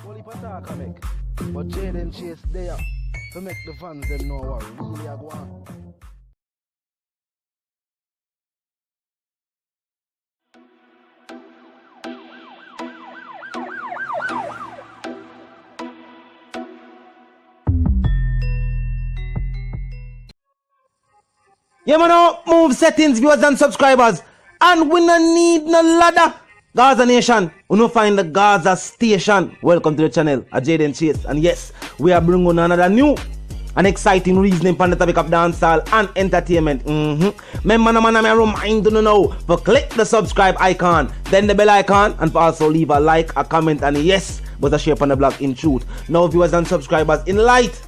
Only attack I make. But Jaden Chase there to make the fans them know what really I go on. Yeah, man, move settings, viewers and subscribers. And we no need no ladder. Gaza Nation, we no find the Gaza Station. Welcome to the channel, Jaden Chase. And yes, we are bringing another new and exciting reasoning on the topic of dancehall and entertainment. Remember, man, I remind you now for click the subscribe icon, then the bell icon, and for also leave a like, a comment, and yes, but a share on the blog in truth. Now, viewers and subscribers, in light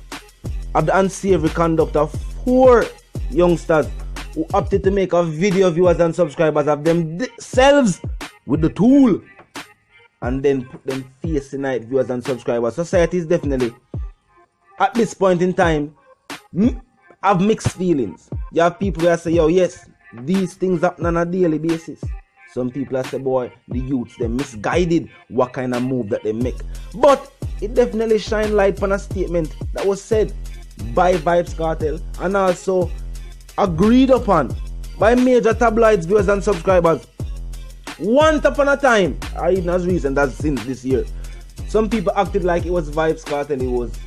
of the unsavory conduct of 4 youngsters who opted to make a video, viewers and subscribers, of themselves with the tool and then put them facing night, viewers and subscribers. Society is definitely at this point in time have mixed feelings. You have people that say, yo, yes, these things happen on a daily basis. Some people that say, boy, the youths, they're misguided what kind of move that they make. But it definitely shine light on a statement that was said by Vybz Kartel and also agreed upon by major tabloids, viewers and subscribers. Once upon a time, or even as recent as since this year, some people acted like it was Vybz Kartel who was,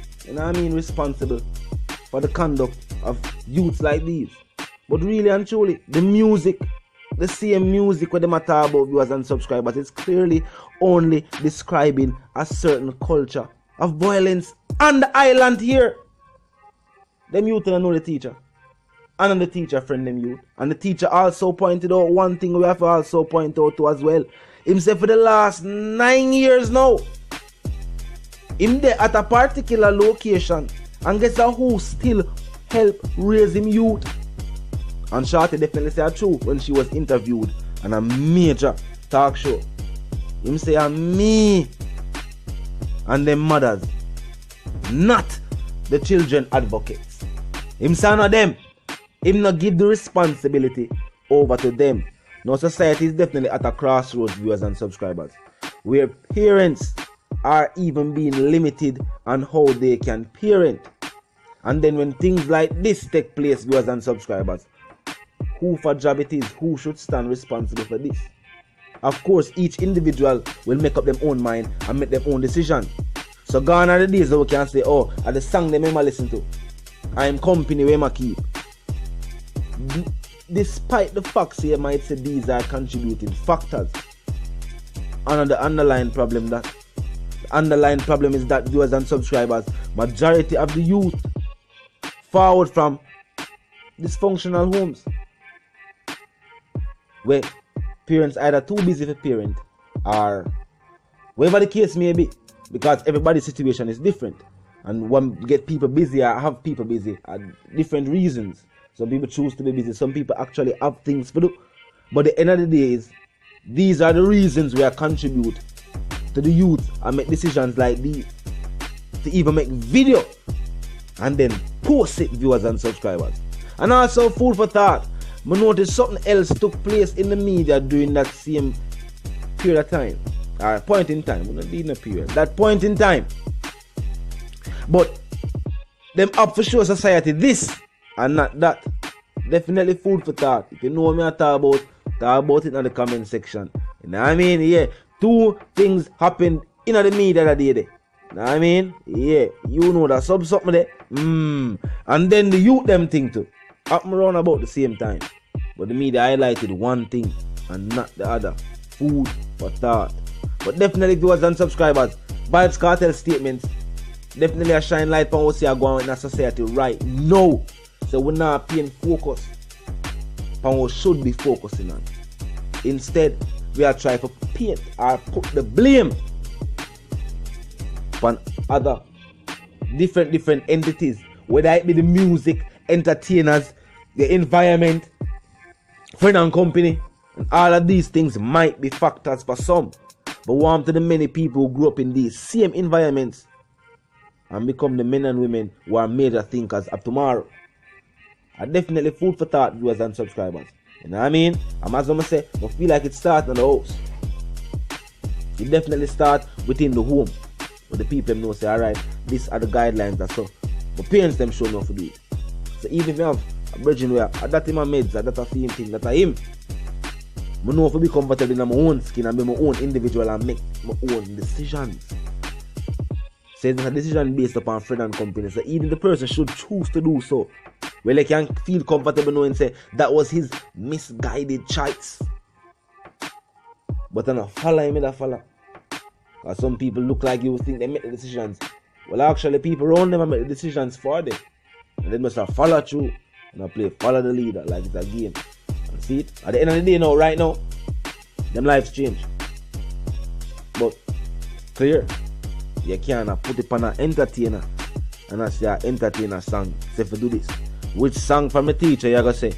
responsible for the conduct of youths like these. But really and truly, the music, the same music with them talk about, viewers and subscribers, is clearly only describing a certain culture of violence on the island here. Them youth don't know the teacher. And the teacher friend them youth. And the teacher also pointed out one thing we have to also point out to as well. Him say for the last 9 years now, him there at a particular location, and guess who still help raise him youth? And Shorty definitely say true when she was interviewed on a major talk show. Him say me and them mothers, not the children advocates. Him say none of them. Him not give the responsibility over to them. Now society is definitely at a crossroads, viewers and subscribers, where parents are even being limited on how they can parent. And then when things like this take place, viewers and subscribers, who for job it is, who should stand responsible for this? Of course, each individual will make up their own mind and make their own decision. So gone are the days that we can say, oh, at the song they may listen to, I am company where I keep. Despite the facts here might say these are contributing factors. And the underlying problem is that viewers and subscribers, majority of the youth forward from dysfunctional homes where parents either too busy for parent or whatever the case may be, because everybody's situation is different and one get people busy or have people busy at different reasons. Some people choose to be busy, some people actually have things to do. But at the end of the day is, these are the reasons we are contribute to the youth and make decisions like these, to even make video and then post it, viewers and subscribers. And also food for thought, I noticed something else took place in the media during that same period of time, or point in time. We don't need no period, that point in time. But them up for show society this and not that. Definitely food for thought. If you know what I talk about it in the comment section. You know what I mean? Yeah. 2 things happened in the media that day. You know what I mean? Yeah. You know that something there. And then the youth them thing too. Happen around about the same time. But the media highlighted one thing and not the other. Food for thought. But definitely, viewers and subscribers, Vybz Kartel statements definitely a shine light on what's going on in our society right now. So we're not paying focus on what should be focusing on. Instead, we are trying to paint or put the blame on other different entities, whether it be the music, entertainers, the environment, friend and company, and all of these things might be factors for some. But warm to the many people who grew up in these same environments and become the men and women who are major thinkers of tomorrow. are definitely food for thought, viewers and subscribers. You know what I mean? I'm as I'm say, I feel like it starts in the house. It definitely starts within the home. But the people them know say, alright, these are the guidelines and so. But parents them show enough to do it. So even if you have a virgin where that him a meds, that a same thing, that a him. I know if I be comfortable in my own skin and be my own individual and make my own decisions. So it's a decision based upon friend and company. So even the person should choose to do so. Well, they can feel comfortable knowing say that was his misguided choice. But I'm not following me that follow. Because some people look like you think they make the decisions. Well, actually people around them make the decisions for them. And they must have follow through. And I play follow the leader like it's a game. And see it? At the end of the day now, right now, them lives change. But clear. You can't put it on an entertainer and I say an entertainer song. Say if you do this. Which song from a teacher you're gonna say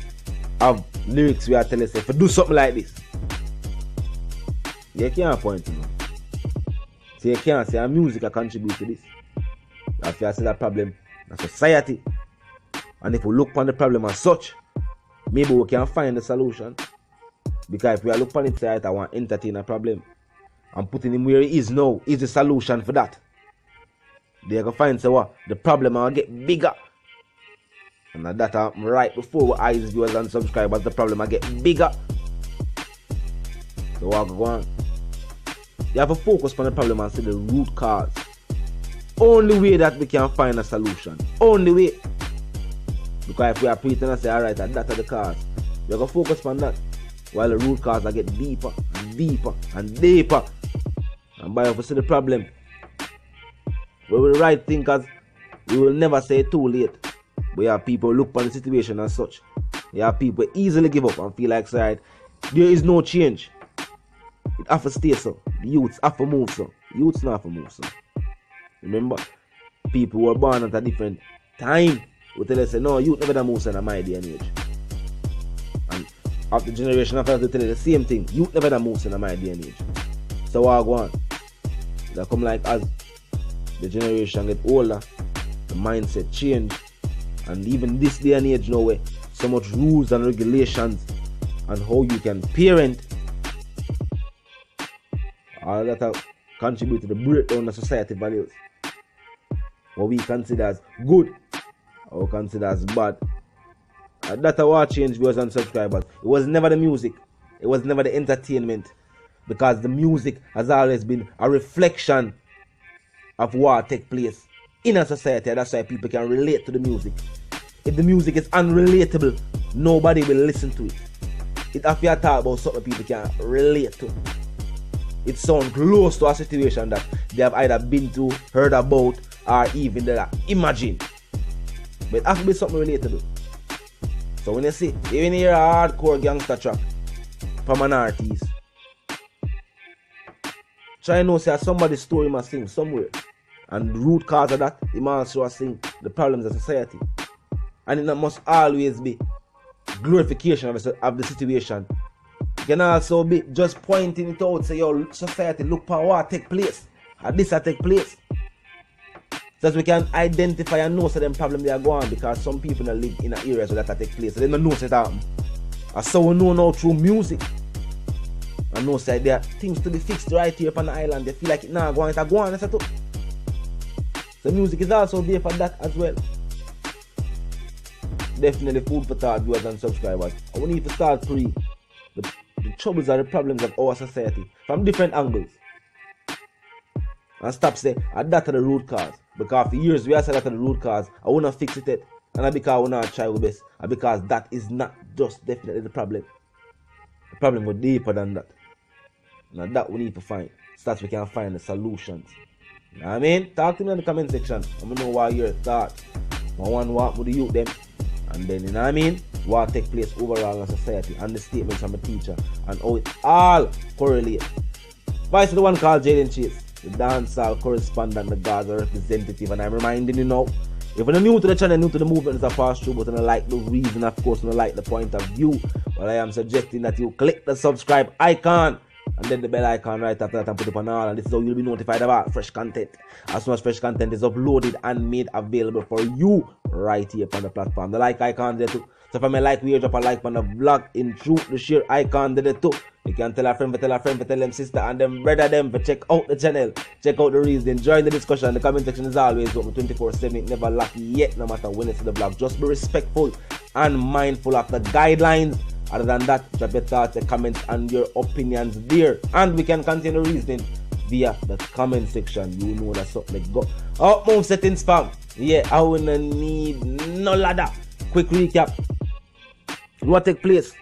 have lyrics where I tell you say if you do something like this. You can't point to me. So you can't say music I contribute to this. If you see that problem in society. And if we look upon the problem as such, maybe we can find the solution. Because if we look upon it say I want to entertain a problem. And putting him where he is now is the solution for that. They're going to find, say what? The problem will get bigger. And that happened right before our eyes, viewers and subscribers, the problem will get bigger. So what go on? You have to focus on the problem and see the root cause. Only way that we can find a solution. Only way. Because if we are pretending and say, alright, that's the cause. We have to focus on that. While the root cause will get deeper and deeper and deeper. And by if see the problem, we will right thinkers, we will never say too late. We have people look upon the situation as such. You have people easily give up and feel like there is no change. It have to stay so. The youths have to move so. Youths not have to move so. Remember, people who were born at a different time will tell us, no, youth never move so in my day and age. And after generation after they tell you the same thing. Youth never move in my day and age. So what go on? They come like as the generation get older, the mindset change, and even this day and age now where so much rules and regulations and how you can parent, all that have contribute to the breakdown of society values. What we consider as good or consider as bad. And that's what changed viewers and subscribers. It was never the music. It was never the entertainment. Because the music has always been a reflection of what takes place in a society. That's why people can relate to the music. If the music is unrelatable, nobody will listen to it. If you talk about something people can relate to, it sounds close to a situation that they have either been to, heard about, or even that imagine. But it has to be something relatable. So when you see, even hear a hardcore gangster track from an artist, try to know say somebody's story must sing somewhere. And the root cause of that, it must also sing the problems of society. And it must always be glorification of the situation. It can also be just pointing it out, say, yo, society, look for what take place. And this will take place. So that we can identify and know so them problems they are going because some people that live in areas where that take place. So they don't know so that happen. And so we know now through music. And know say there are things to be fixed right here upon the island. They feel like it now going, it's going, that's it. So music is also there for that as well. Definitely food for thought, viewers and subscribers. And we need to start the troubles and the problems of our society from different angles. And stop saying, that's the root cause. Because for years we have said that's the root cause. I want to fix it. And not because I want to try our best. And because that is not just definitely the problem. The problem goes deeper than that. Now that we need to find. So that we can find the solutions. You know what I mean? Talk to me in the comment section. I want to know what your thoughts. I want to walk with the youth them. And then, you know what I mean? What take place overall in society. And the statements from the teacher. And how it all correlate. Vice the one called Jaden Chase. The dancehall correspondent, the Gaza representative. And I'm reminding you now. If you're new to the channel, new to the movement, it's a pass through, but I like the reason, of course, and I like the point of view. But I am suggesting that you click the subscribe icon and then the bell icon right after that and put it on all. And this is how you'll be notified about fresh content. As soon as fresh content is uploaded and made available for you right here on the platform. The like icon there to So if I may like, we drop a like on the vlog in truth, the share icon there too. You can tell a friend, tell them sister and them brother them to check out the channel, check out the reason, join the discussion. The comment section is always open 24/7. It never lack yet, no matter when it's the vlog. Just be respectful and mindful of the guidelines. Other than that, drop your thoughts, your comments, and your opinions there, and we can continue reasoning via the comment section. You know that's up. Let's go. Oh, move settings, fam. Yeah, I will need no ladder. Quick recap. What take place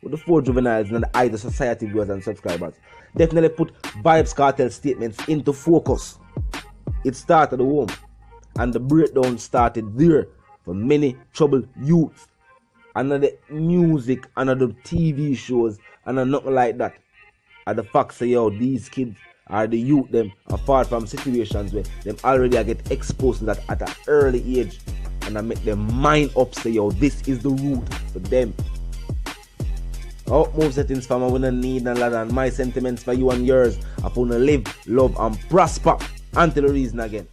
with the 4 juveniles and the either society viewers and subscribers definitely put Vybz Kartel statements into focus. It started at home, and the breakdown started there for many troubled youths. Another music, another TV shows, and nothing like that. And the fact say, yo, these kids are the youth them apart from situations where them already get exposed to that at an early age, and I make them mind up say, yo, this is the route for them. Oh, move settings fam, I wanna need a lot, and my sentiments for you and yours. I wanna live, love, and prosper until the reason again.